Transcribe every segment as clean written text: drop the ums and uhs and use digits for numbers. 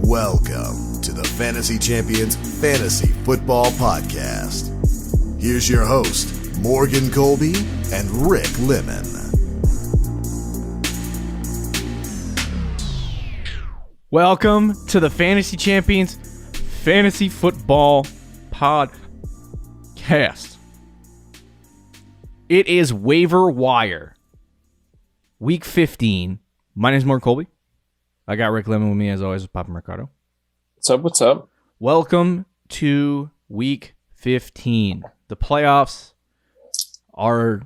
Welcome to the Fantasy Champions Fantasy Football Podcast. Here's your host, Morgan Colby and Rick Lemon. Welcome to the Fantasy Champions Fantasy Football Podcast. It is waiver wire. Week 15. My name is Morgan Colby. I got Rick Lemon with me as always with Papa Mercado. What's up? Welcome to week 15. The playoffs are,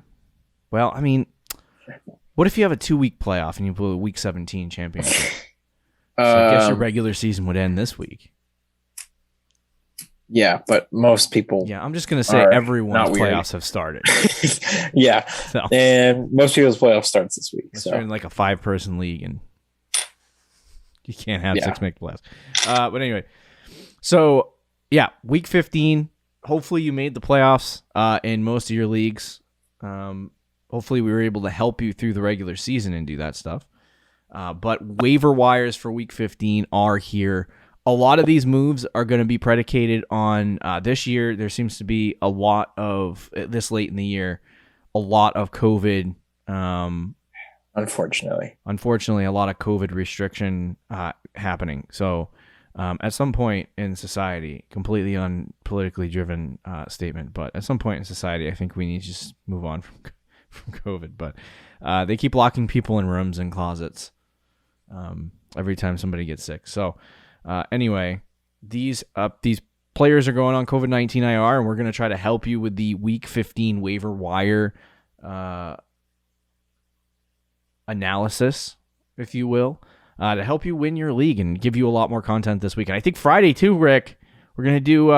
well, I mean, what if you have a 2-week playoff and you play a week 17 championship? So I guess your regular season would end this week. Yeah, but most people. Yeah, I'm just going to say everyone's playoffs have started. Yeah, so. And most people's playoff starts this week. So. You're in like a 5-person league and you can't have 6 make playoffs. But anyway, so yeah, week 15. Hopefully you made the playoffs in most of your leagues. Hopefully we were able to help you through the regular season and do that stuff. But waiver wires for week 15 are here. A lot of these moves are going to be predicated on this year. There seems to be a lot of, this late in the year, a lot of COVID. Unfortunately, a lot of COVID restriction happening. So at some point in society, completely unpolitically driven statement, but at some point in society, I think we need to just move on from COVID. But they keep locking people in rooms and closets every time somebody gets sick. So anyway, these players are going on COVID-19 IR, and we're going to try to help you with the Week 15 waiver wire analysis, if you will, to help you win your league and give you a lot more content this week. And I think Friday too, Rick, we're going to do,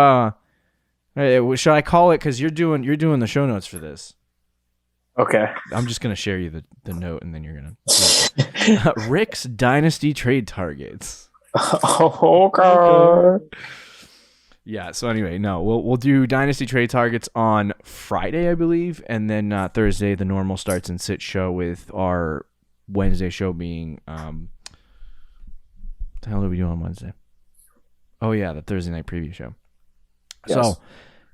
should I call it, because you're doing the show notes for this. Okay. I'm just going to share you the note, and then you're going to Rick's Dynasty Trade Targets. Okay. Yeah, so anyway, no, we'll do Dynasty Trade Targets on Friday, I believe, and then Thursday, the normal starts and sit show, with our Wednesday show being, what the hell do we do on Wednesday? Oh, yeah, the Thursday night preview show. Yes. So,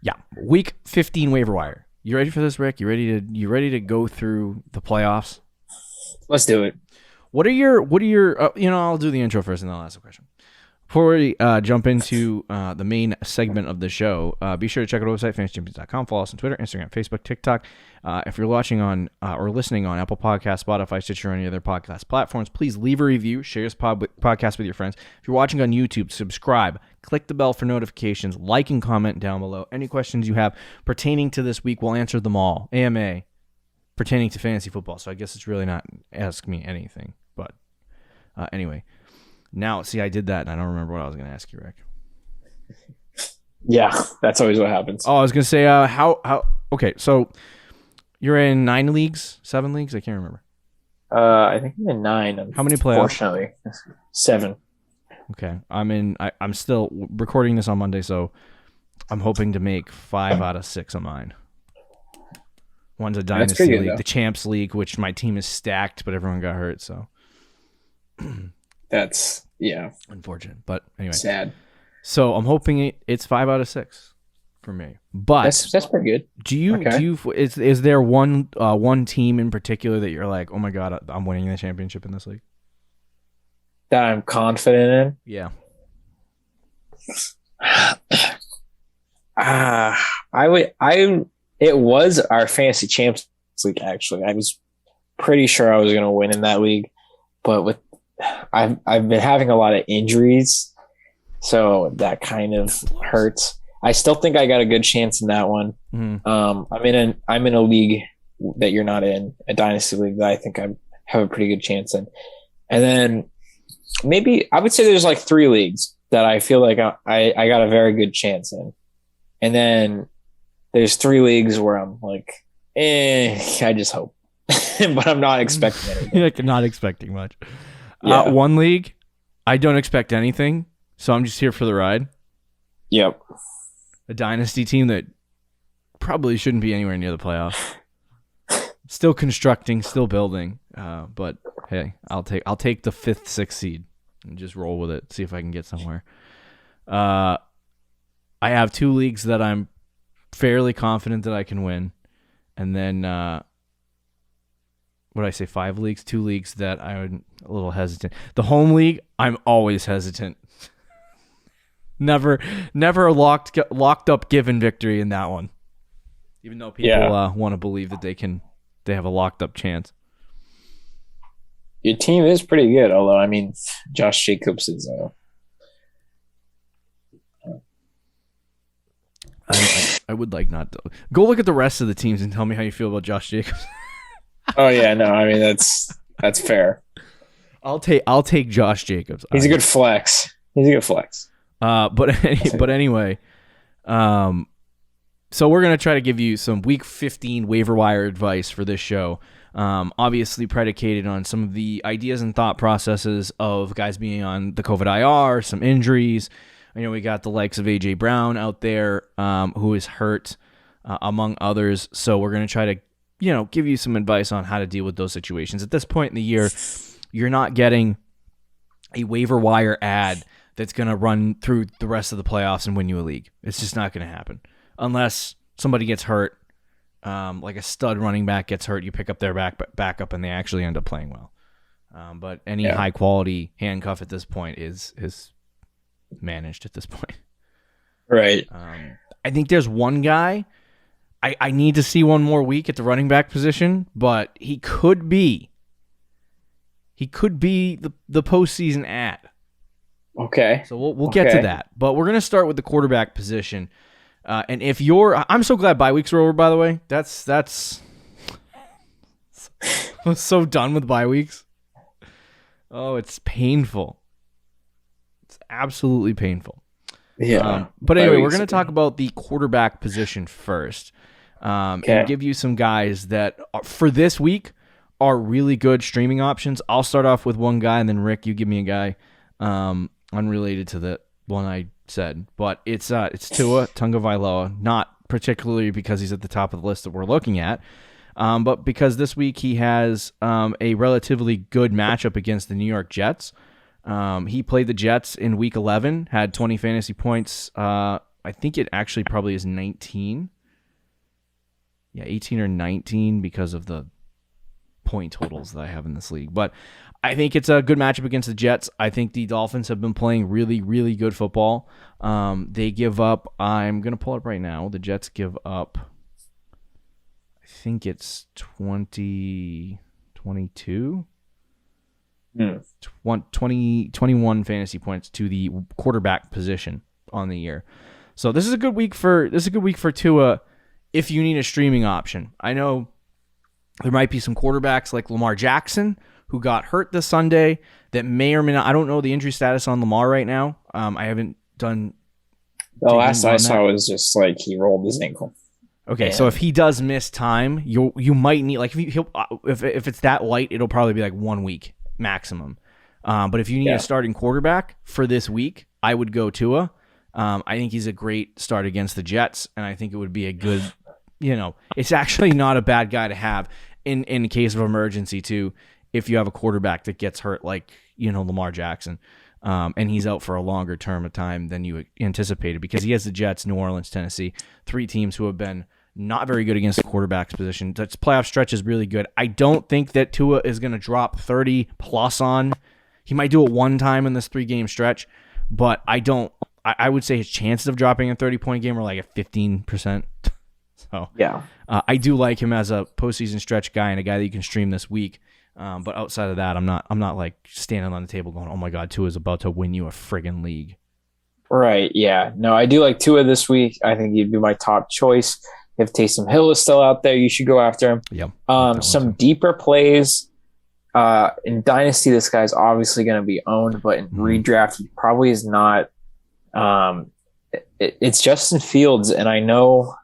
yeah, week 15 waiver wire. You ready for this, Rick? You ready to go through the playoffs? Let's do it. What are your I'll do the intro first and then I'll ask a question. Before we jump into the main segment of the show, be sure to check out our website, fantasychampions.com. Follow us on Twitter, Instagram, Facebook, TikTok. If you're watching on or listening on Apple Podcasts, Spotify, Stitcher, or any other podcast platforms, please leave a review, share this podcast with your friends. If you're watching on YouTube, subscribe, click the bell for notifications, like and comment down below. Any questions you have pertaining to this week, we'll answer them all. AMA, pertaining to fantasy football. So I guess it's really not ask me anything. But anyway. Now, see, I did that, and I don't remember what I was going to ask you, Rick. Yeah, that's always what happens. Oh, I was going to say, okay, so you're in 9 leagues, 7 leagues? I can't remember. I think I'm in 9. How many playoffs? Unfortunately, 7. Okay, I'm still recording this on Monday, so I'm hoping to make 5 out of 6 of mine. One's a Dynasty League, though. The Champs League, which my team is stacked, but everyone got hurt, so... That's, unfortunate, but anyway. Sad. So I'm hoping it's 5 out of 6 for me. But that's pretty good. Do you is there one team in particular that you're like, oh my god, I'm winning the championship in this league? That I'm confident in? Yeah. It was our Fantasy Champs League, actually. I was pretty sure I was going to win in that league, but I've been having a lot of injuries, so that kind of hurts. I still think I got a good chance in that one. Mm-hmm. I'm in a league that you're not in, a Dynasty League that I think I have a pretty good chance in. And then maybe I would say there's like 3 leagues that I feel like I got a very good chance in. And then there's 3 leagues where I'm like, I just hope. But I'm not expecting anything. You're like not expecting much. Yeah. 1 league, I don't expect anything, so I'm just here for the ride. Yep. A dynasty team that probably shouldn't be anywhere near the playoff. Still constructing, still building, but hey, I'll take the 5th, 6th seed. and just roll with it. See if I can get somewhere. I have 2 leagues that I'm fairly confident that I can win, and then what did I say? 5 leagues, 2 leagues that I'm a little hesitant. The home league, I'm always hesitant. Never a locked up given victory in that one. Even though people want to believe that they have a locked up chance. Your team is pretty good, although I mean, Josh Jacobs is. I would like not to go look at the rest of the teams and tell me how you feel about Josh Jacobs. Oh yeah, no, I mean that's fair. I'll take Josh Jacobs. He's a good flex. But anyway, so we're gonna try to give you some Week 15 waiver wire advice for this show. Obviously predicated on some of the ideas and thought processes of guys being on the COVID IR, some injuries. We got the likes of AJ Brown out there who is hurt, among others. So we're gonna try to give you some advice on how to deal with those situations. At this point in the year, you're not getting a waiver wire ad that's going to run through the rest of the playoffs and win you a league. It's just not going to happen. Unless somebody gets hurt, like a stud running back gets hurt, you pick up their backup and they actually end up playing well. But any high-quality handcuff at this point is managed at this point. Right. I think there's one guy I need to see one more week at the running back position, but he could be the postseason ad. Okay. So we'll get to that, but we're gonna start with the quarterback position. And if I'm so glad bye weeks are over. By the way, that's I'm so done with bye weeks. Oh, it's painful. It's absolutely painful. Yeah. But anyway, we're gonna talk about the quarterback position first. And give you some guys that for this week are really good streaming options. I'll start off with one guy, and then Rick, you give me a guy unrelated to the one I said. But it's Tonga Viloa, not particularly because he's at the top of the list that we're looking at, but because this week he has a relatively good matchup against the New York Jets. He played the Jets in Week 11, had 20 fantasy points. I think it actually probably is 19. Yeah, 18 or 19 because of the point totals that I have in this league. But I think it's a good matchup against the Jets. I think the Dolphins have been playing really, really good football. They give up, I'm going to pull it up right now. The Jets give up, I think it's 22? 21 fantasy points to the quarterback position on the year. So this is a good week for Tua if you need a streaming option. I know there might be some quarterbacks like Lamar Jackson who got hurt this Sunday that may or may not. I don't know the injury status on Lamar right now. I haven't done. The last I saw was just like he rolled his ankle. Okay, so if he does miss time, you might need like if it's that light, it'll probably be like 1 week maximum. But if you need a starting quarterback for this week, I would go Tua. I think he's a great start against the Jets, and I think it would be a good. It's actually not a bad guy to have in case of emergency too. If you have a quarterback that gets hurt, like Lamar Jackson, and he's out for a longer term of time than you anticipated, because he has the Jets, New Orleans, Tennessee, 3 teams who have been not very good against the quarterback's position. That playoff stretch is really good. I don't think that Tua is going to drop 30 plus on. He might do it one time in this 3-game stretch, but I would say his chances of dropping a 30-point game are like at 15%. So I do like him as a postseason stretch guy and a guy that you can stream this week. But outside of that, I'm not like standing on the table going, "Oh my God, Tua is about to win you a friggin' league." Right? Yeah. No, I do like Tua this week. I think he'd be my top choice. If Taysom Hill is still out there, you should go after him. Yep. Some deeper plays in Dynasty. This guy's obviously going to be owned, but in redraft, he probably is not. It's Justin Fields, and I know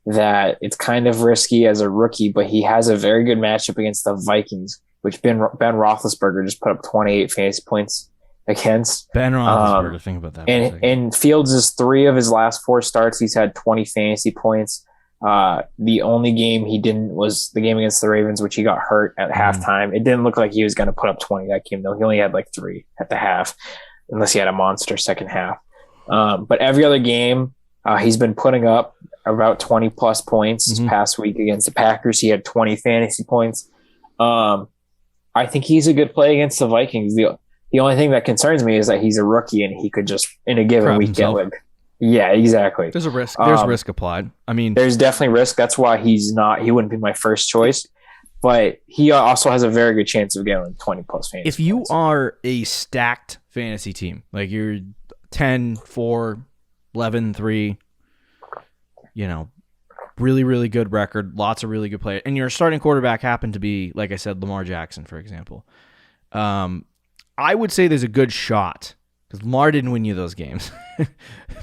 that it's kind of risky as a rookie, but he has a very good matchup against the Vikings, which Ben Roethlisberger just put up 28 fantasy points against. Ben Roethlisberger, think about that. And Fields' 3 of his last 4 starts, he's had 20 fantasy points. The only game he didn't was the game against the Ravens, which he got hurt at halftime. It didn't look like he was going to put up 20 that game, though. He only had like 3 at the half, unless he had a monster second half. But every other game, he's been putting up about 20 plus points. This past week against the Packers, he had 20 fantasy points. I think he's a good play against the Vikings. The only thing that concerns me is that he's a rookie and he could just in a given week get like, yeah, exactly. There's a risk. There's risk applied. I mean, there's definitely risk. That's why he wouldn't be my first choice, but he also has a very good chance of getting 20 plus fantasy. If you points. are a stacked fantasy team, like you're 10-4, 11-3, really, really good record, lots of really good players, and your starting quarterback happened to be, like I said, Lamar Jackson, for example. I would say there's a good shot, because Lamar didn't win you those games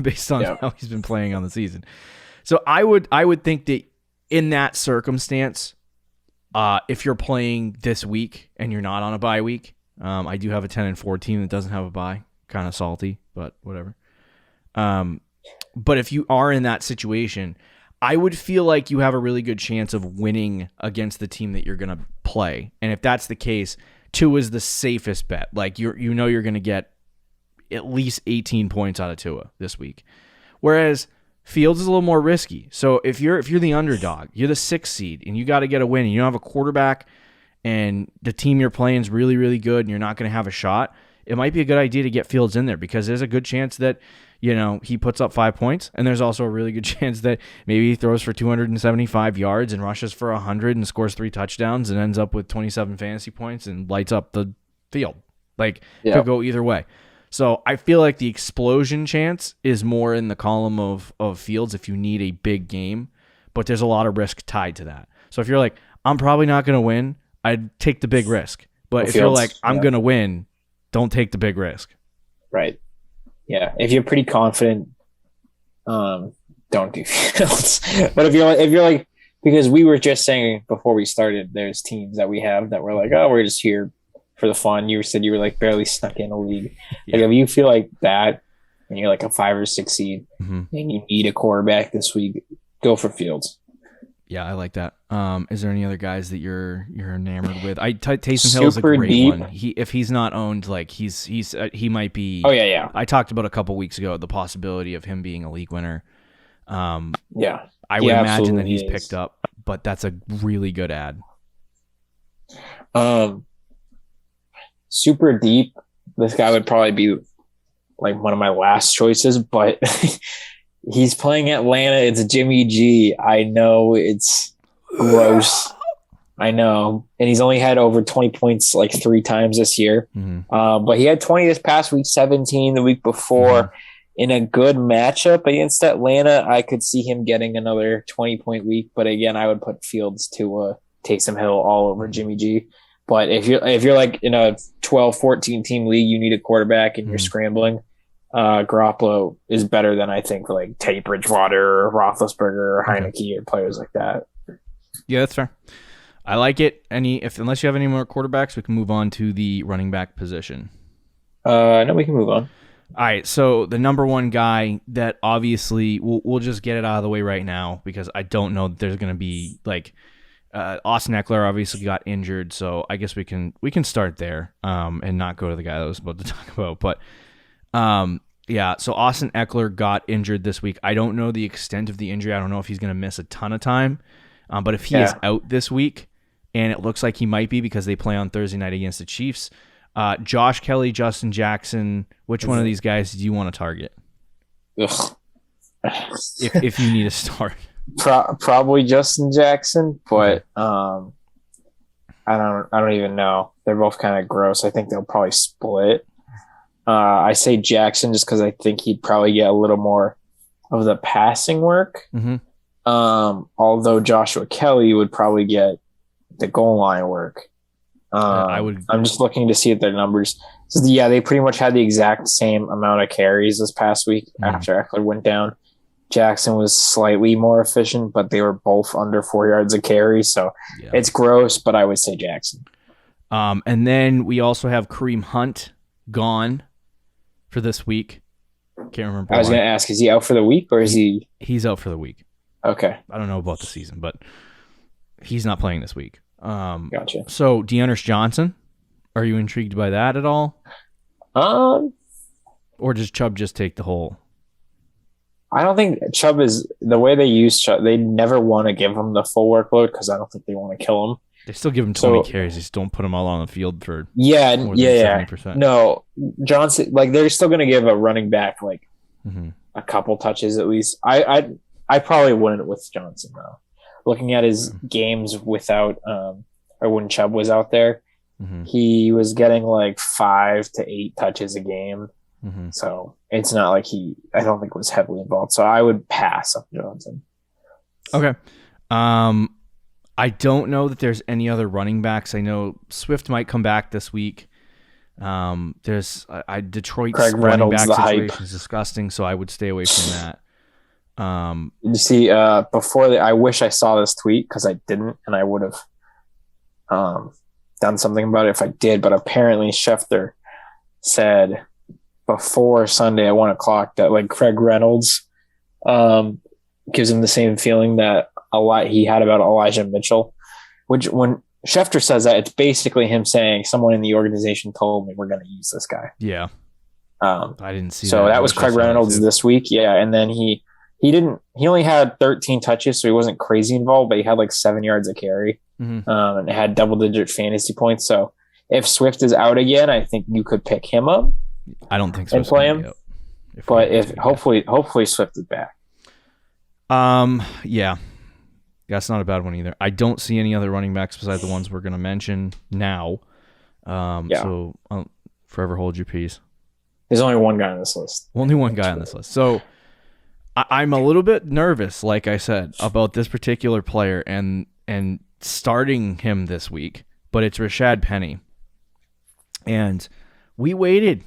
based on how he's been playing on the season. So I would think that in that circumstance, if you're playing this week and you're not on a bye week, I do have a 10-4 team that doesn't have a bye. Kind of salty, but whatever. But if you are in that situation, I would feel like you have a really good chance of winning against the team that you're going to play. And if that's the case, 2 is the safest bet. Like you're going to get at least 18 points out of Tua this week. Whereas Fields is a little more risky. So if you're the underdog, you're the 6th seed and you got to get a win and you don't have a quarterback and the team you're playing is really, really good and you're not going to have a shot, it might be a good idea to get Fields in there because there's a good chance that he puts up 5 points, and there's also a really good chance that maybe he throws for 275 yards and rushes for 100 and scores 3 touchdowns and ends up with 27 fantasy points and lights up the field. Like, could go either way. So I feel like the explosion chance is more in the column of Fields if you need a big game, but there's a lot of risk tied to that. So if you're like, I'm probably not going to win, I'd take the big risk. But if you're like, I'm going to win, don't take the big risk. Right. Yeah, if you're pretty confident, don't do Fields. But if you're like, because we were just saying before we started, there's teams that we have that we're like, oh, we're just here for the fun. You said you were like barely snuck in a league. Like if you feel like that, and you're like a 5 or 6 seed, and you need a quarterback this week, go for Fields. Yeah, I like that. Is there any other guys that you're enamored with? Taysom Hill is a great deep one. If he's not owned, like he might be. Oh yeah. I talked about a couple weeks ago the possibility of him being a league winner. I would imagine that he's picked up, but that's a really good ad. Super deep. This guy would probably be like one of my last choices, but. He's playing Atlanta. It's Jimmy G. I know it's gross. I know. And he's only had over 20 points like 3 times this year. But he had 20 this past week, 17 the week before. In a good matchup against Atlanta, I could see him getting another 20-point week. But again, I would put Fields to Taysom Hill all over Jimmy G. But if you're like in a 12-14 team league, you need a quarterback and you're scrambling. Garoppolo is better than I think like Teddy Bridgewater or Roethlisberger or Heineke or players like that. Yeah, that's fair. I like it. Unless you have any more quarterbacks, we can move on to the running back position. No, we can move on. All right, so the number one guy that obviously we'll just get it out of the way right now because I don't know that there's going to be like Austin Eckler obviously got injured, so I guess we can start there and not go to the guy that I was about to talk about, but. So Austin Eckler got injured this week. I don't know the extent of the injury. I don't know if he's going to miss a ton of time. But if he is out this week, and it looks like he might be because they play on Thursday night against the Chiefs, Josh Kelly, Justin Jackson, which one of these guys do you want to target? Ugh. if you need a start. Probably Justin Jackson, but I don't even know. They're both kind of gross. I think they'll probably split. I say Jackson just because I think he'd probably get a little more of the passing work. Although Joshua Kelly would probably get the goal line work. I'm just looking to see at their numbers. So they pretty much had the exact same amount of carries this past week after Eckler went down. Jackson was slightly more efficient, but they were both under 4 yards a carry. So it's gross, but I would say Jackson. And then we also have Kareem Hunt gone for this week. Can't remember. I was going to ask, is he out for the week or is he? He's out for the week. Okay. I don't know about the season, but he's not playing this week. Gotcha. So Dearness Johnson, are you intrigued by that at all? Or does Chubb just take the whole? I don't think Chubb is the way they use Chubb. They never want to give him the full workload because I don't think they want to kill him. They still give him 20 carries. They just don't put him all on the field for yeah. more than 70%. No, Johnson, like they're still going to give a running back like a couple touches at least. I probably wouldn't with Johnson though. Looking at his games without or when Chubb was out there, he was getting like 5 to 8 touches a game. So it's not like I don't think was heavily involved. So I would pass on Johnson. Okay. I don't know that there's any other running backs. I know Swift might come back this week. There's Detroit's Craig running Reynolds, back the situation hype. is disgusting, so I would stay away from that. You see, I wish I saw this tweet because I didn't, and I would have done something about it if I did. But apparently, Schefter said before Sunday at 1:00 that like Craig Reynolds gives him the same feeling that he had about Elijah Mitchell, which when Schefter says that, it's basically him saying someone in the organization told me we're going to use this guy. Yeah. I didn't see so that was Craig Reynolds this week. Yeah. And then he only had 13 touches, so he wasn't crazy involved, but he had like 7 yards of carry and had double-digit fantasy points. So if Swift is out again, I think you could pick him up. I don't think and play him. But hopefully Swift is back. Yeah. That's not a bad one either. I don't see any other running backs besides the ones we're going to mention now. So I'll forever hold your peace. There's only one guy on this list. Only one guy on this list. So I'm a little bit nervous, like I said, about this particular player and starting him this week, but it's Rashad Penny. And we waited.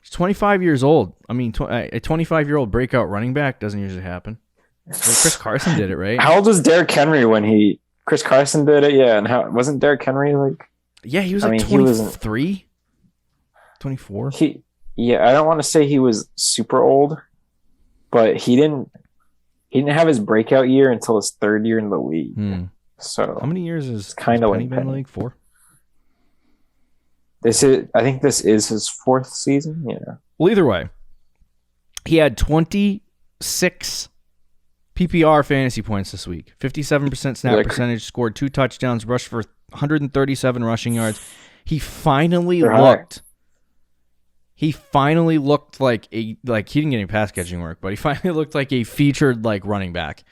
He's 25 years old. I mean, a 25-year-old breakout running back doesn't usually happen. Like Chris Carson did it, right? How old was Derrick Henry when Chris Carson did it? Yeah, and wasn't Derrick Henry like? Yeah, he was 23, 24. I don't want to say he was super old, but he didn't have his breakout year until his 3rd year in the league. So how many years is kind of Penny been in the league? 4? I think this is his 4th season. Yeah. Well, either way, he had 26 PPR fantasy points this week. 57% snap percentage, scored 2 touchdowns, rushed for 137 rushing yards. He finally looked like he didn't get any pass catching work, but he finally looked like a featured like running back.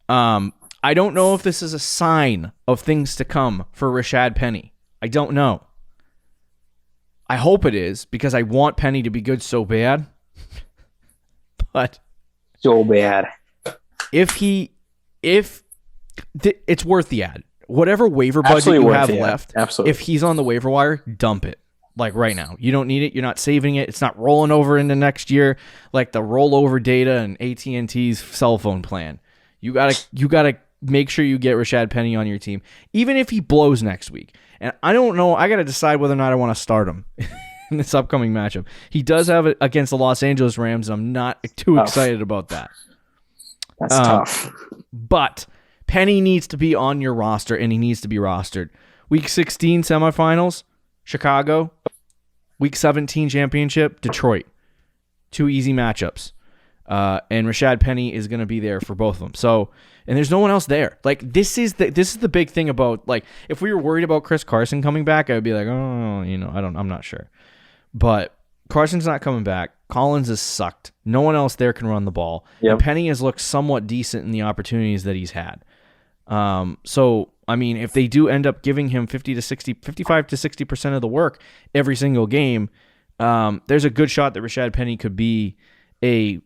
I don't know if this is a sign of things to come for Rashad Penny. I don't know. I hope it is because I want Penny to be good so bad. But so bad. If it's worth the ad. Whatever waiver budget you have left, if he's on the waiver wire, dump it. Like right now. You don't need it. You're not saving it. It's not rolling over into next year like the rollover data and AT&T's cell phone plan. You gotta make sure you get Rashad Penny on your team, even if he blows next week. And I don't know. I got to decide whether or not I want to start him in this upcoming matchup. He does have it against the Los Angeles Rams. And I'm not too excited about that. That's tough. But Penny needs to be on your roster, and he needs to be rostered. Week 16 semifinals, Chicago. Week 17 championship, Detroit. 2 easy matchups. And Rashad Penny is going to be there for both of them. So, and there's no one else there. Like this is the big thing about, like, if we were worried about Chris Carson coming back, I would be like, oh, I'm not sure. But Carson's not coming back. Collins has sucked. No one else there can run the ball. Yep. And Penny has looked somewhat decent in the opportunities that he's had. So, I mean, if they do end up giving him 55 to 60% of the work every single game, there's a good shot that Rashad Penny could be a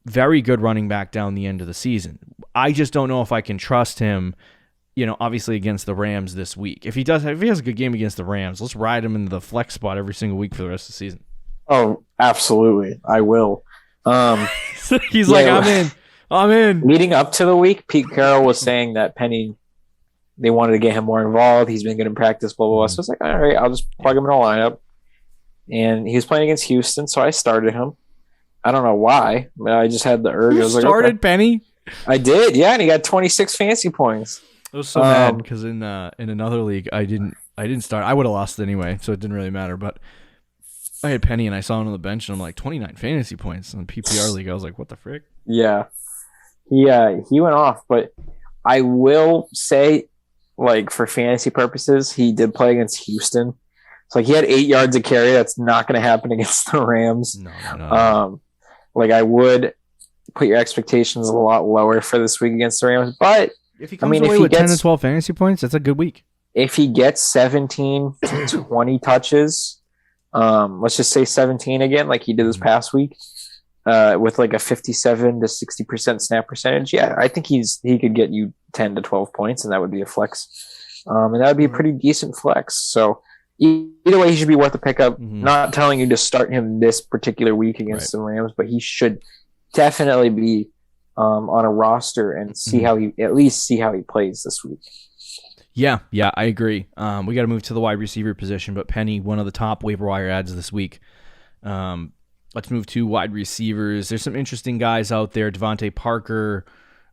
very good running back down the end of the season. I just don't know if I can trust him, obviously against the Rams this week. If he has a good game against the Rams, let's ride him into the flex spot every single week for the rest of the season. Oh, absolutely. I will. He's like, I'm in. Leading up to the week, Pete Carroll was saying that Penny, they wanted to get him more involved. He's been good in practice, blah, blah, blah. So I was like, all right, I'll just plug him in a lineup. And he was playing against Houston, so I started him. I don't know why. I just had the urge. I was started Penny? I did, yeah, and he got 26 fantasy points. I was so mad because in another league I didn't start. I would have lost anyway, so it didn't really matter. But I had Penny and I saw him on the bench, and I'm like 29 fantasy points in the PPR league. I was like, what the frick? Yeah, he went off, but I will say, like, for fantasy purposes, he did play against Houston. So like he had 8 yards of carry. That's not going to happen against the Rams. No. Like I would put your expectations a lot lower for this week against the Rams. But if he comes away with 10 to 12 fantasy points, that's a good week. If he gets 17 to 20 touches, let's just say 17 again, like he did this past week, with like a 57 to 60% snap percentage, yeah, I think he could get you 10 to 12 points, and that would be a flex. And that would be a pretty decent flex. So either way, he should be worth a pickup. Mm-hmm. Not telling you to start him this particular week against the Rams, but he should definitely be on a roster and see how he plays this week. Yeah, I agree. We got to move to the wide receiver position, but Penny, one of the top waiver wire ads this week. Let's move to wide receivers. There's some interesting guys out there. Devonte Parker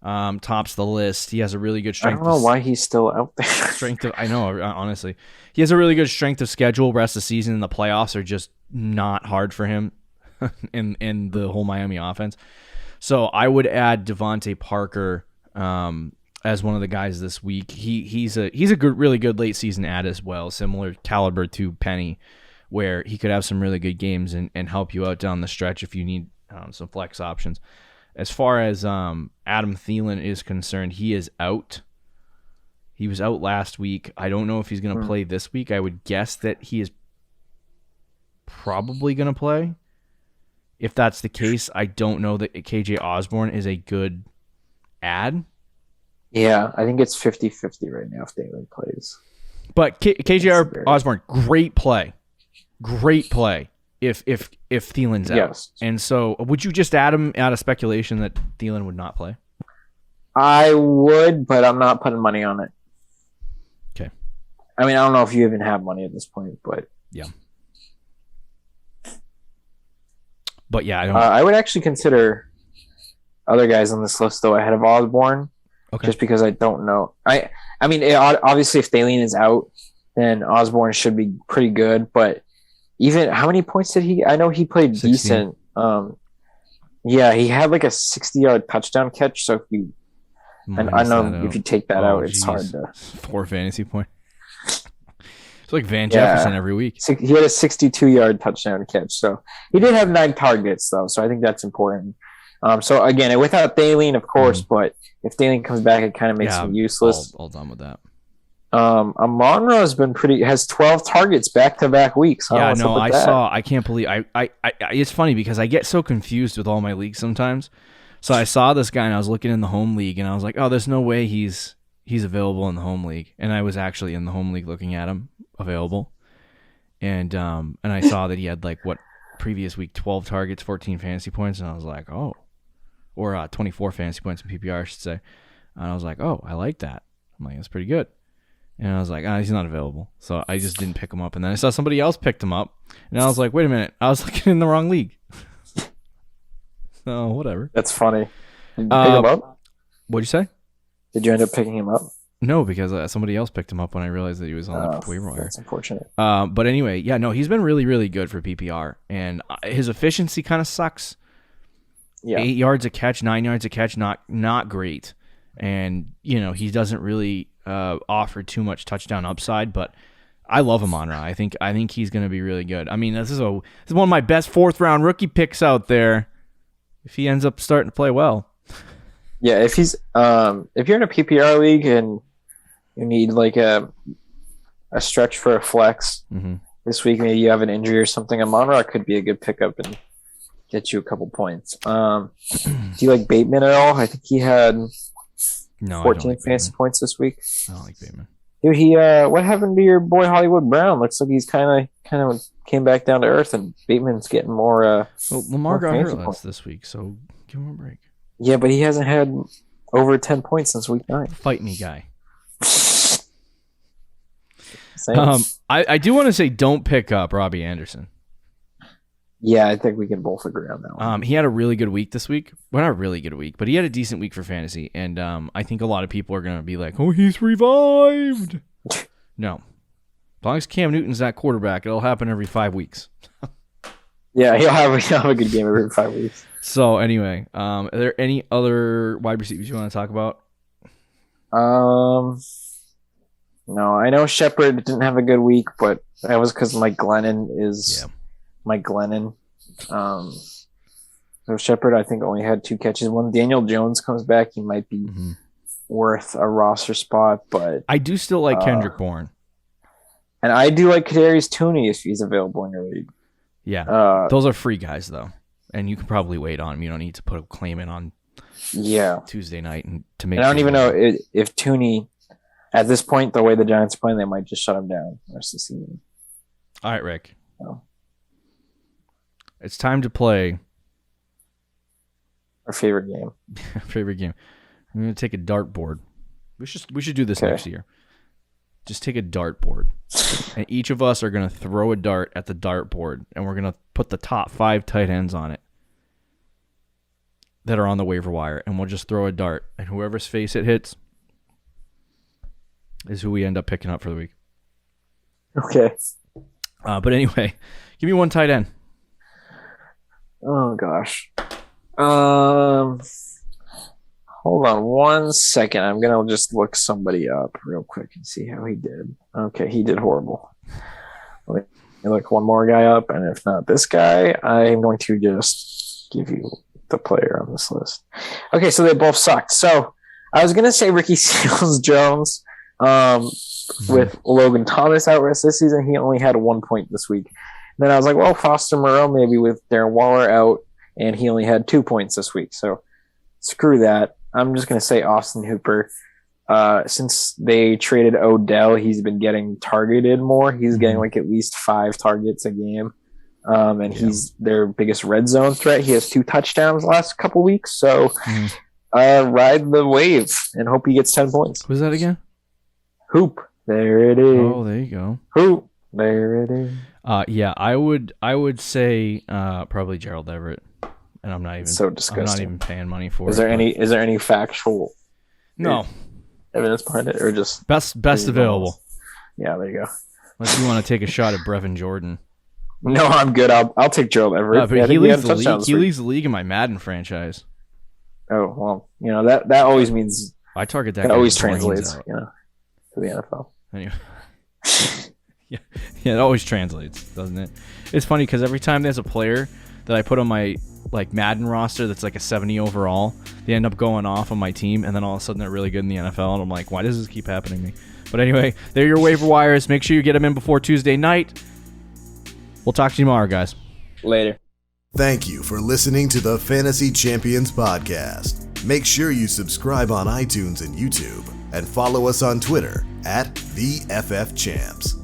tops the list. He has a really good strength. I don't know why he's still out there. I know, honestly. He has a really good strength of schedule. Rest of the season and the playoffs are just not hard for him in the whole Miami offense. So I would add Devonte Parker as one of the guys this week. He's a good, really good late season ad as well, similar caliber to Penny, where he could have some really good games and help you out down the stretch if you need some flex options. As far as Adam Thielen is concerned, he is out. He was out last week. I don't know if he's going to play this week. I would guess that he is probably going to play. If that's the case, I don't know that KJ Osborne is a good ad. Yeah, I think it's 50-50 right now if Thielen plays. But KJ Osborne, great play. Great play if Thielen's out. Yes. And so would you just add him out of speculation that Thielen would not play? I would, but I'm not putting money on it. Okay. I mean, I don't know if you even have money at this point, but yeah. But yeah, I would actually consider other guys on this list though ahead of Osborne, just because I don't know. I mean, obviously if Thielen is out, then Osborne should be pretty good. But even how many points did he? I know he played 16. Decent. Yeah, he had like a 60-yard touchdown catch. So if you, and I know if you take that out, it's hard to 4 fantasy points. It's like Van Jefferson every week. He had a 62-yard touchdown catch. So he did have 9 targets, though. So I think that's important. So again, without Thielen, of course, but if Thielen comes back, it kind of makes him useless. All done with that. Amon-Ra has 12 targets back-to-back weeks. I saw. I can't believe. I it's funny because I get so confused with all my leagues sometimes. So I saw this guy and I was looking in the home league and I was like, oh, there's no way he's available in the home league. And I was actually in the home league looking at him available. And I saw that he had previous week 12 targets, 14 fantasy points, and I was like, oh, or 24 fantasy points in PPR, I should say. And I was like, oh, I like that. I'm like, that's pretty good. And I was like, he's not available. So I just didn't pick him up. And then I saw somebody else picked him up. And I was like, wait a minute. I was looking in the wrong league. So whatever. That's funny. Did you pick him up? What'd you say? Did you end up picking him up? No, because somebody else picked him up when I realized that he was on the waiver wire. That's unfortunate. But anyway, yeah, no, he's been really, really good for PPR. And his efficiency kind of sucks. Yeah. 8 yards a catch, 9 yards a catch, not great. And, he doesn't really offer too much touchdown upside, but I love Amon-Ra. I think he's going to be really good. I mean, this is one of my best 4th-round rookie picks out there. If he ends up starting to play well. Yeah, if you're in a PPR league and you need a stretch for a flex this week, maybe you have an injury or something, Amon-Ra could be a good pickup and get you a couple points. Do you like Bateman at all? I think he had 14 fantasy points this week. I don't like Bateman. Dude, what happened to your boy Hollywood Brown? Looks like he's kind of came back down to earth, and Bateman's getting more. Well, Lamar got hurt this week, so give him a break. Yeah, but he hasn't had over 10 points since week 9. Fight me, guy. I do want to say don't pick up Robbie Anderson. Yeah, I think we can both agree on that one. He had a really good week this week. Well, not a really good week, but he had a decent week for fantasy. And I think a lot of people are going to be like, oh, he's revived. No. As long as Cam Newton's that quarterback, it'll happen every 5 weeks. Yeah, he'll have a good game every 5 weeks. So, anyway, are there any other wide receivers you want to talk about? No, I know Shepard didn't have a good week, but that was because Mike Glennon is Mike Glennon. So Shepard, I think, only had 2 catches. When Daniel Jones comes back, he might be worth a roster spot. But I do still like Kendrick Bourne. And I do like Kadarius Toney if he's available in your league. Yeah, those are free guys, though. And you can probably wait on him. You don't need to put a claim in on Tuesday night to make. And I don't even know if Toney, at this point, the way the Giants are playing, they might just shut him down the rest of the season. All right, Rick. It's time to play our favorite game. Favorite game. I'm going to take a dartboard. We should do this next year. Just take a dartboard, and each of us are going to throw a dart at the dartboard, and we're going to put the top 5 tight ends on it that are on the waiver wire, and we'll just throw a dart, and whoever's face it hits is who we end up picking up for the week. Okay. But anyway, give me one tight end. Oh, gosh. Hold on 1 second. I'm going to just look somebody up real quick and see how he did. Okay, he did horrible. Let me look one more guy up, and if not this guy, I'm going to just give you the player on this list. Okay, so they both sucked. So I was going to say Ricky Seals-Jones with Logan Thomas out rest this season. He only had 1 point this week. And then I was like, well, Foster Moreau maybe with Darren Waller out, and he only had 2 points this week. So screw that. I'm just going to say Austin Hooper. Since they traded Odell, he's been getting targeted more. He's getting like at least 5 targets a game. And he's their biggest red zone threat. He has 2 touchdowns the last couple weeks. So ride the wave and hope he gets 10 points. Who's that again? Hoop. There it is. Oh, there you go. Hoop. There it is. Yeah, I would say probably Gerald Everett. And I'm not even so disgusting. I'm not even paying money for it. Is there any factual evidence behind it, or just best available? Yeah, there you go. Unless you want to take a shot at Brevin Jordan. No, I'm good. I'll take Gerald Everett. But he leads the league. He leads the league in my Madden franchise. Oh well, that always means I target that. That always translates, to the NFL. Anyway. yeah, it always translates, doesn't it? It's funny because every time there's a player that I put on my Madden roster that's like a 70 overall, they end up going off on my team, and then all of a sudden they're really good in the NFL, and I'm like, why does this keep happening to me? But anyway, they're your waiver wires. Make sure you get them in before Tuesday night. We'll talk to you tomorrow, guys. Later. Thank you for listening to the Fantasy Champions Podcast. Make sure you subscribe on iTunes and YouTube, and follow us on Twitter @TheFFChamps.